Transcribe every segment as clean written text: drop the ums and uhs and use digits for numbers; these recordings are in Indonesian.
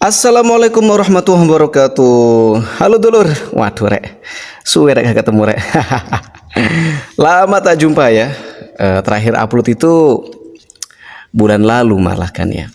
Assalamualaikum warahmatullahi wabarakatuh. Halo dulur. Waduh rek, suwe rek gak ketemu rek. Lama tak jumpa ya. Terakhir upload itu bulan lalu malah kan ya.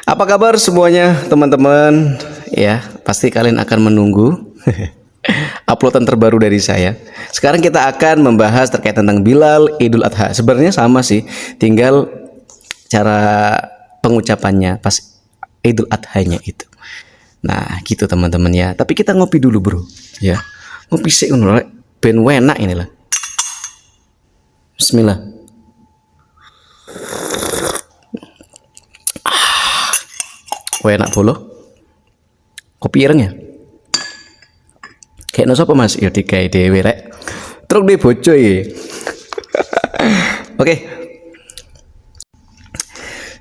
Apa kabar semuanya teman-teman? Ya, pasti kalian akan menunggu uploadan terbaru dari saya. Sekarang kita akan membahas terkait tentang Bilal Idul Adha. Sebenarnya sama sih, tinggal cara pengucapannya pas Idul Adhanya itu. Nah, gitu teman-teman ya. Tapi kita ngopi dulu, Bro. Ya. Ngopi sih ngono rek. Ben enak inilah. Bismillah. Enak bolo. Kopi ireng ya. Kayak no sapa Mas? Ya digawe dhewe rek. Truk de bojo ya. Oke.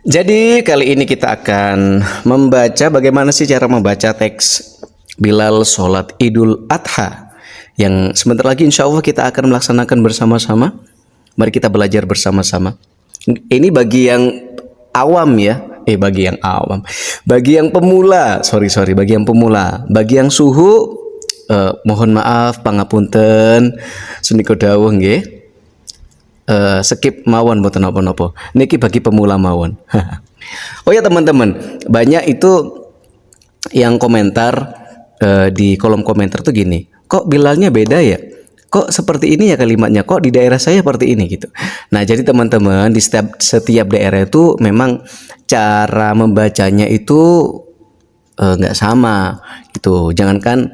Jadi kali ini kita akan membaca bagaimana sih cara membaca teks Bilal Sholat Idul Adha yang sebentar lagi insya Allah kita akan melaksanakan bersama-sama. Mari kita belajar bersama-sama. Ini bagi yang awam ya, bagi yang awam, bagi yang pemula, bagi yang pemula, bagi yang suhu, mohon maaf, pangapunten, suniko dawuh nggih. Skip mawon mboten napa-napa. Niki bagi pemula mawon. Oh ya teman-teman, banyak itu yang komentar di kolom komentar tuh gini. Kok Bilalnya beda ya? Kok seperti ini ya kalimatnya? Kok di daerah saya seperti ini gitu. Nah, jadi teman-teman di setiap daerah itu memang cara membacanya itu nggak sama gitu. Jangankan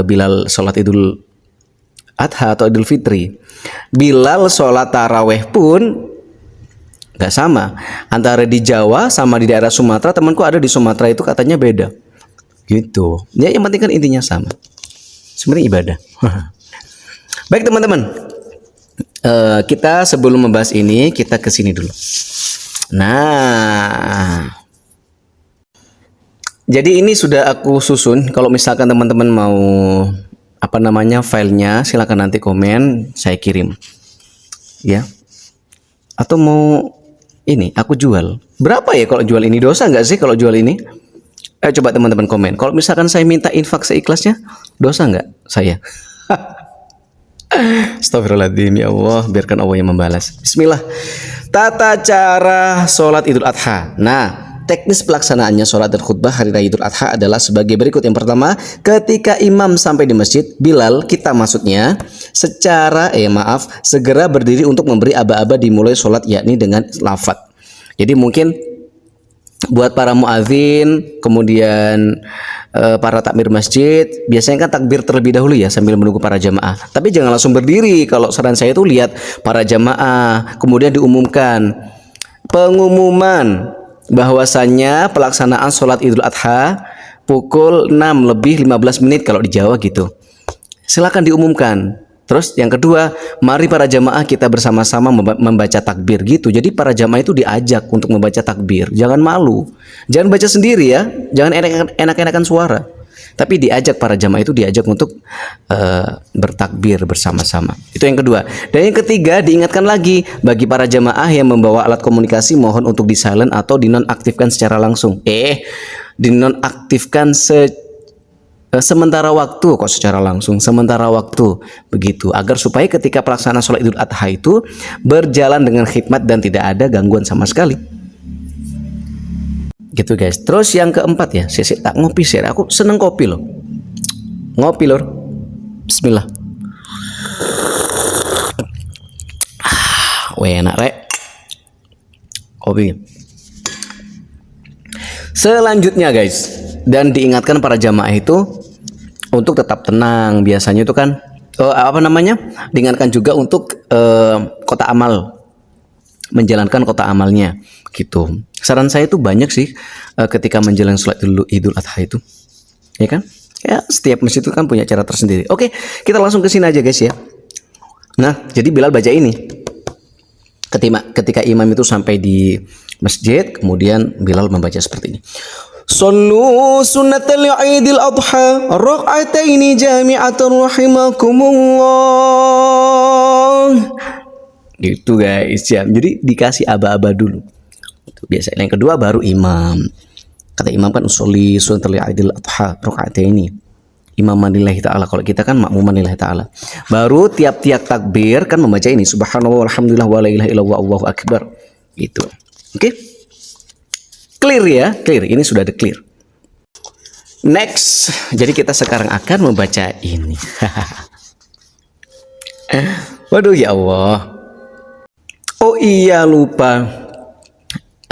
Bilal sholat Idul Adha atau Idul Fitri, Bilal sholat taraweh pun nggak sama. Antara di Jawa sama di daerah Sumatera, temanku ada di Sumatera itu katanya beda gitu ya. Yang penting kan intinya sama, sebenarnya ibadah. Baik teman-teman, kita sebelum membahas ini kita kesini dulu. Nah, jadi ini sudah aku susun. Kalau misalkan teman-teman mau filenya, silakan nanti komen, saya kirim ya. Atau mau ini aku jual, berapa ya kalau jual ini? Dosa nggak sih kalau jual ini? Coba teman-teman komen. Kalau misalkan saya minta infak seikhlasnya, dosa nggak saya? Astagfirullahaladzim, ya Allah, biarkan Allah yang membalas. Bismillah. Tata cara sholat Idul Adha. Nah, teknis pelaksanaannya sholat dan khutbah hari raya Idul Adha adalah sebagai berikut. Yang pertama, ketika imam sampai di masjid, Bilal, kita maksudnya, segera berdiri untuk memberi aba-aba dimulai sholat, yakni dengan lafadz. Jadi mungkin buat para muadzin, kemudian para takmir masjid, biasanya kan takbir terlebih dahulu ya sambil menunggu para jamaah. Tapi jangan langsung berdiri. Kalau saran saya itu lihat para jamaah, kemudian diumumkan pengumuman bahwasannya pelaksanaan sholat Idul Adha pukul 6:15 kalau di Jawa gitu. Silakan diumumkan. Terus yang kedua, mari para jamaah kita bersama-sama membaca takbir gitu. Jadi para jamaah itu diajak untuk membaca takbir. Jangan malu. Jangan baca sendiri ya. Jangan enak-enakan suara. Tapi diajak para jamaah itu diajak untuk bertakbir bersama-sama. Itu yang kedua. Dan yang ketiga, diingatkan lagi bagi para jamaah yang membawa alat komunikasi mohon untuk di silent atau dinonaktifkan secara langsung. Dinonaktifkan sementara waktu, kok secara langsung, sementara waktu begitu, agar supaya ketika pelaksanaan sholat Idul Adha itu berjalan dengan khidmat dan tidak ada gangguan sama sekali. Gitu guys. Terus yang keempat ya, saya tak ngopi sih, aku seneng kopi loh. Ngopi lor. Bismillah. Enak rek. Kopi. Selanjutnya guys, dan diingatkan para jamaah itu untuk tetap tenang. Biasanya itu kan diingatkan juga untuk kota amal, menjalankan kota amalnya gitu. Saran saya itu banyak sih ketika menjalankan sholat Idul Adha itu, ya kan? Ya setiap masjid itu kan punya cara tersendiri. Oke, kita langsung ke sini aja guys ya. Nah, jadi Bilal baca ini ketika imam itu sampai di masjid, kemudian Bilal membaca seperti ini. Sallu sunnatal Idul Adha raka'ataini jami'atan rahimakumullah. Gitu guys ya. Jadi dikasih aba-aba dulu. Itu biasa. Yang kedua baru imam. Kata imam kan usolli sunnatul idul adha rakaataini. Imam lillahi ta'ala, kalau kita kan makmuman lillahi ta'ala. Baru tiap-tiap takbir kan membaca ini subhanallah walhamdulillah wa la ilaha illallah Allahu akbar. Gitu. Oke? Clear ya? Clear. Ini sudah ada clear. Next, jadi kita sekarang akan membaca ini. Waduh ya Allah. Oh iya lupa.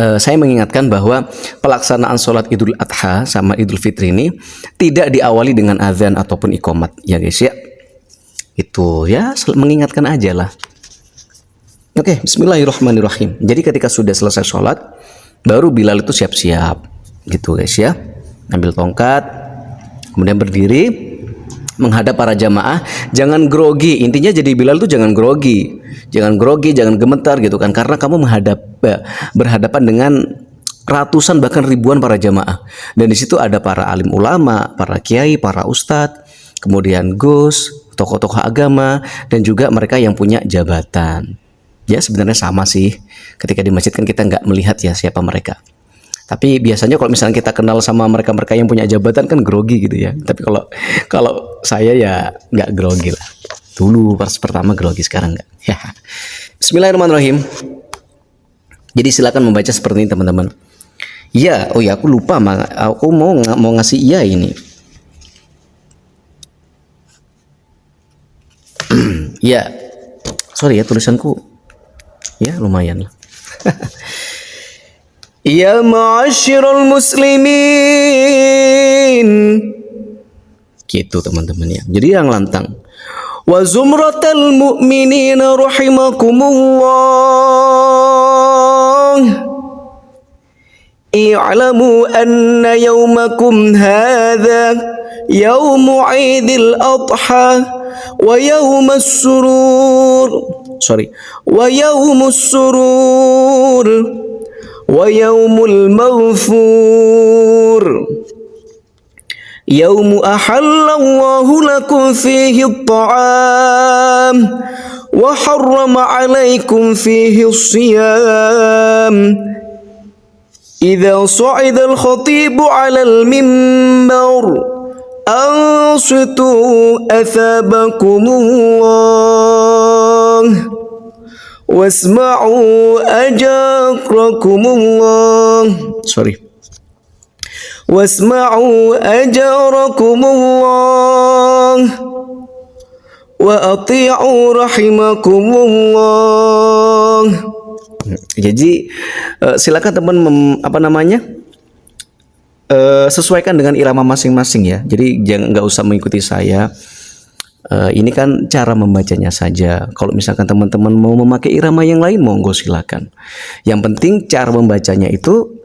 Saya mengingatkan bahwa pelaksanaan sholat Idul Adha sama Idul Fitri ini tidak diawali dengan azan ataupun iqomat ya guys ya. Itu ya mengingatkan aja lah. Oke, bismillahirrahmanirrahim. Jadi ketika sudah selesai sholat, baru Bilal itu siap-siap gitu guys ya. Ambil tongkat, kemudian berdiri menghadap para jamaah, jangan grogi. Intinya jadi Bilal tuh jangan grogi, jangan gemetar gitu kan, karena kamu berhadapan dengan ratusan bahkan ribuan para jamaah, dan di situ ada para alim ulama, para kiai, para ustadz, kemudian gus, tokoh-tokoh agama, dan juga mereka yang punya jabatan. Ya sebenarnya sama sih, ketika di masjid kan kita nggak melihat ya siapa mereka. Tapi biasanya kalau misalnya kita kenal sama mereka-mereka yang punya jabatan kan grogi gitu ya. Tapi kalau saya ya nggak grogi lah. Dulu pas pertama grogi, sekarang nggak. Ya. Bismillahirrahmanirrahim. Jadi silakan membaca seperti ini teman-teman. Ya, oh ya aku lupa, aku mau ngasih iya ini. Ya, sorry ya tulisanku. Ya lumayan lah. Ya ma'asyiral muslimin. Gitu teman-teman ya. Jadi yang lantang. Wa zumratal mu'minina rahimakumullah. I'lamu anna yawmakum hadha yawmu 'idil adha wa yawmus surur. Wa yawmus surur. ويوم المغفور يوم أحل الله لكم فيه الطعام وحرم عليكم فيه الصيام إذا صعد الخطيب على المنبر أنصتوا أثابكم الله wasma'u ajarakumullah. Wasma'u ajarakumullah wa ati'u rahimakumullah. Jadi silakan teman sesuaikan dengan irama masing-masing ya. Jadi jangan, nggak usah mengikuti saya. Ini kan cara membacanya saja. Kalau misalkan teman-teman mau memakai irama yang lain, monggo silakan. Yang penting cara membacanya itu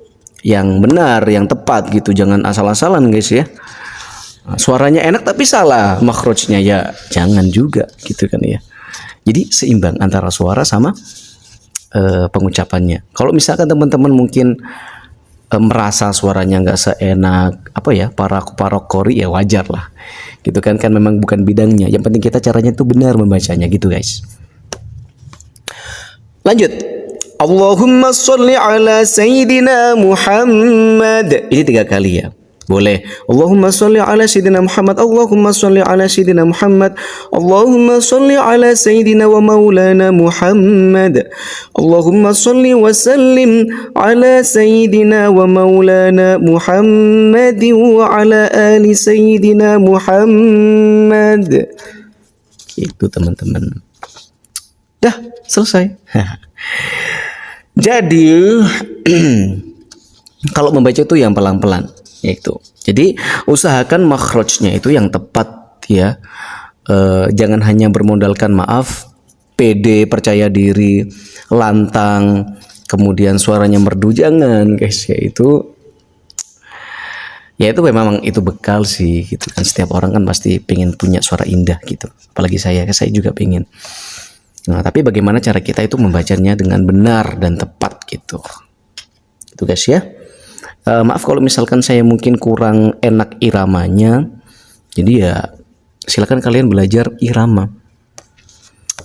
yang benar, yang tepat gitu. Jangan asal-asalan guys ya. Suaranya enak tapi salah makhrajnya ya, jangan juga gitu kan ya. Jadi seimbang antara suara sama pengucapannya. Kalau misalkan teman-teman mungkin merasa suaranya nggak seenak para kori ya wajar lah gitu kan memang bukan bidangnya. Yang penting kita caranya itu benar membacanya gitu guys. Lanjut. Allahumma sholli ala sayyidina Muhammad. Ini 3 kali ya. Boleh. Allahumma sholli ala sayyidina Muhammad. Allahumma sholli ala sayyidina Muhammad. Allahumma sholli ala sayyidina wa maulana Muhammad. Allahumma sholli wa sallim ala sayyidina wa maulana Muhammad wa ala ali sayyidina Muhammad. Itu teman-teman. Dah selesai. Jadi kalau membaca itu yang pelan-pelan. Itu. Jadi usahakan makhrajnya itu yang tepat ya. Jangan hanya bermodalkan pede, percaya diri, lantang, kemudian suaranya merdu, jangan guys ya. Itu memang itu bekal sih gitu kan. Setiap orang kan pasti pengen punya suara indah gitu. Apalagi saya juga pengen. Nah, tapi bagaimana cara kita itu membacanya dengan benar dan tepat gitu. Itu guys ya. Maaf kalau misalkan saya mungkin kurang enak iramanya. Jadi ya silakan kalian belajar irama.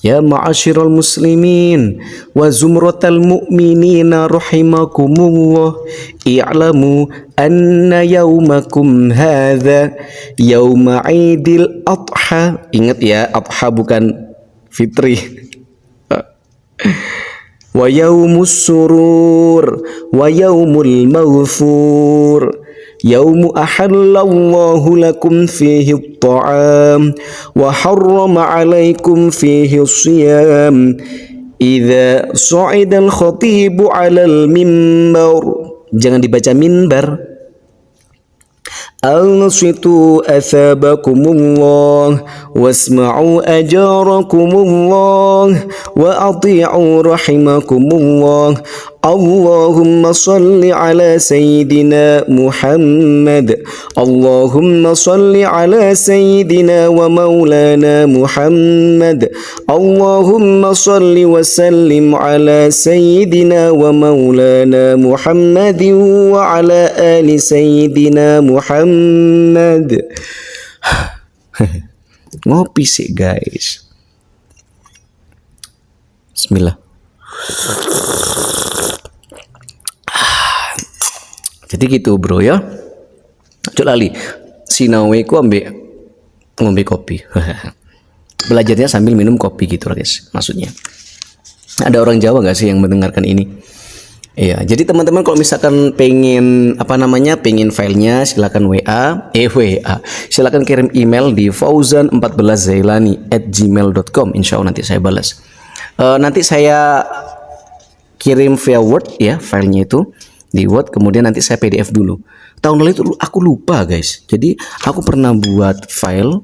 Ya ma'asyiral muslimin wa zumratal mu'minina rahimakumullah, i'lamu anna yaumakum hadza yauma idil adha. Ingat ya, adha bukan fitri. Wa yaumus surur wa yaumul maghfur, yaumu ahallallahu lakum fihi at-ta'am wa harrama 'alaikum fihi as-siyam idza sa'ida al-khatibu 'alal mimbar. Jangan dibaca minbar. Ansitu athabakumullah wasma'u ajarakumullah wa ati'u rahimakumullah. Allahumma salli ala sayyidina Muhammad, Allahumma salli ala sayyidina wa maulana Muhammad, Allahumma salli wa sallim ala sayyidina wa maulana Muhammad wa ala ali sayyidina Muhammad. Ngopi sih guys. Bismillah. Jadi gitu bro ya. Cuk lali sinawe ku ngombe kopi. Belajarnya sambil minum kopi gitu guys. Maksudnya ada orang Jawa nggak sih yang mendengarkan ini? Iya, jadi teman-teman kalau misalkan pengen pengen filenya silakan WA, silakan kirim email di fauzan14zailani@gmail.com. Insya Allah nanti saya balas. Nanti saya kirim via Word ya filenya itu di Word, kemudian nanti saya PDF dulu. Tahun lalu itu aku lupa guys. Jadi aku pernah buat file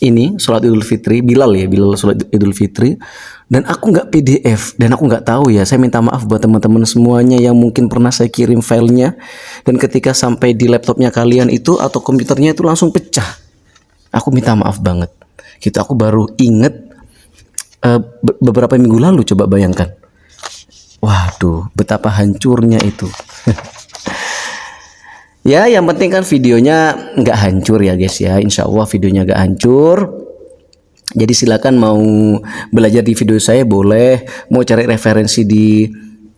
ini sholat Idul Fitri, Bilal sholat Idul Fitri, dan aku nggak PDF dan aku nggak tahu ya. Saya minta maaf buat teman-teman semuanya yang mungkin pernah saya kirim filenya dan ketika sampai di laptopnya kalian itu atau komputernya itu langsung pecah. Aku minta maaf banget. Gitu, aku baru inget beberapa minggu lalu, coba bayangkan. Waduh, betapa hancurnya itu. Ya, yang penting kan videonya nggak hancur ya guys ya. Insya Allah videonya nggak hancur. Jadi silakan mau belajar di video saya boleh, mau cari referensi di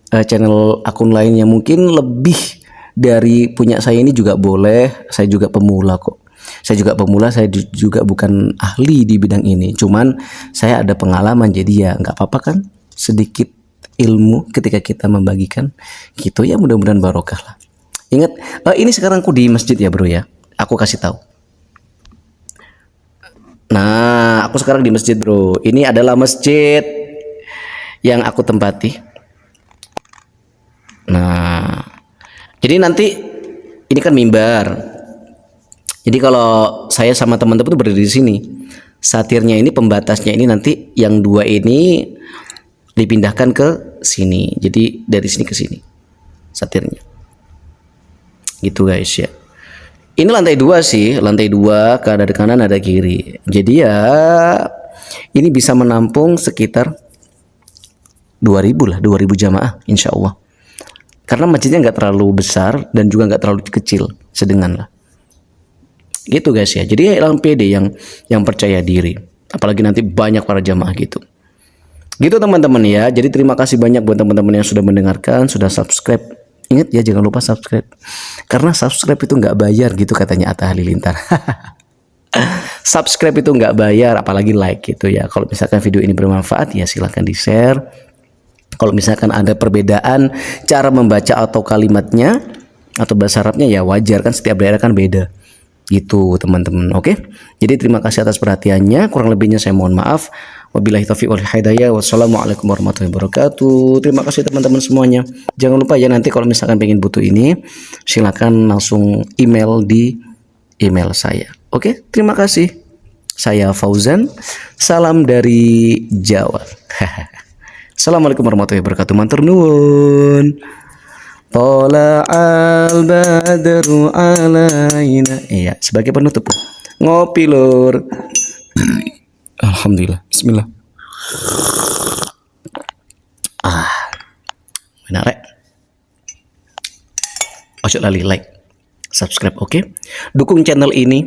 channel akun lain yang mungkin lebih dari punya saya ini juga boleh. Saya juga pemula kok. Saya juga bukan ahli di bidang ini. Cuman saya ada pengalaman, jadi ya nggak apa-apa kan, sedikit ilmu ketika kita membagikan gitu ya, mudah-mudahan barokah lah. Ingat, ini sekarang aku di masjid ya bro ya, aku kasih tahu. Nah, aku sekarang di masjid bro. Ini adalah masjid yang aku tempati. Nah, jadi nanti ini kan mimbar. Jadi kalau saya sama teman-teman tuh berdiri di sini, satirnya ini, pembatasnya ini nanti yang dua ini dipindahkan ke sini. Jadi dari sini ke sini satirnya. Gitu guys ya. Ini lantai 2 sih, lantai 2, ke ada kanan ada kiri. Jadi ya ini bisa menampung sekitar 2000 jamaah insya Allah. Karena masjidnya nggak terlalu besar dan juga nggak terlalu kecil, sedengan lah. Gitu guys ya. Jadi yang pede, yang percaya diri. Apalagi nanti banyak para jamaah gitu. Gitu teman-teman ya. Jadi terima kasih banyak buat teman-teman yang sudah mendengarkan, sudah subscribe. Ingat ya, jangan lupa subscribe. Karena subscribe itu nggak bayar gitu katanya Atta Halilintar. Subscribe itu nggak bayar, apalagi like gitu ya. Kalau misalkan video ini bermanfaat ya silahkan di share. Kalau misalkan ada perbedaan cara membaca atau kalimatnya atau bahasa Arabnya ya wajar kan, setiap daerah kan beda. Gitu teman-teman. Oke. Jadi terima kasih atas perhatiannya. Kurang lebihnya saya mohon maaf. Wabillahi taufiq wal hidayah. Wassalamualaikum warahmatullahi wabarakatuh. Terima kasih teman-teman semuanya. Jangan lupa ya, nanti kalau misalkan pengen butuh ini silakan langsung email di email saya. Oke, terima kasih. Saya Fauzan. Salam dari Jawa. Assalamualaikum warahmatullahi wabarakatuh. Matur nuwun. Tola'al badru alaina. Iya, sebagai penutup. Ngopi lur. Alhamdulillah. Bismillah. Benar rek. Ojo lali like, subscribe, oke? Dukung channel ini.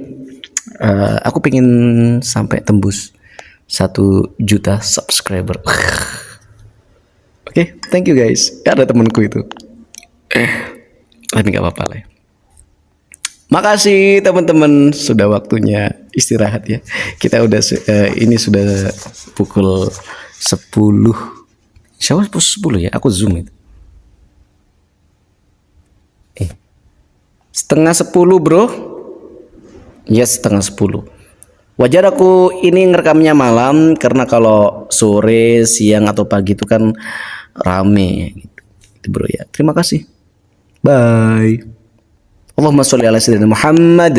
Aku pengen sampai tembus 1 juta subscriber. Oke, thank you guys. Ya, ada temanku itu. Tapi nggak apa-apa lah. Makasih teman-teman, sudah waktunya istirahat ya. Kita udah ini sudah pukul 10. Siapa pukul 10 ya? Aku zoom itu. Setengah 10 bro. Ya setengah 10. Wajar aku ini ngerekamnya malam karena kalau sore, siang atau pagi itu kan rame gitu bro ya. Terima kasih. Bye. Allahumma sholli ala sayyidina Muhammad.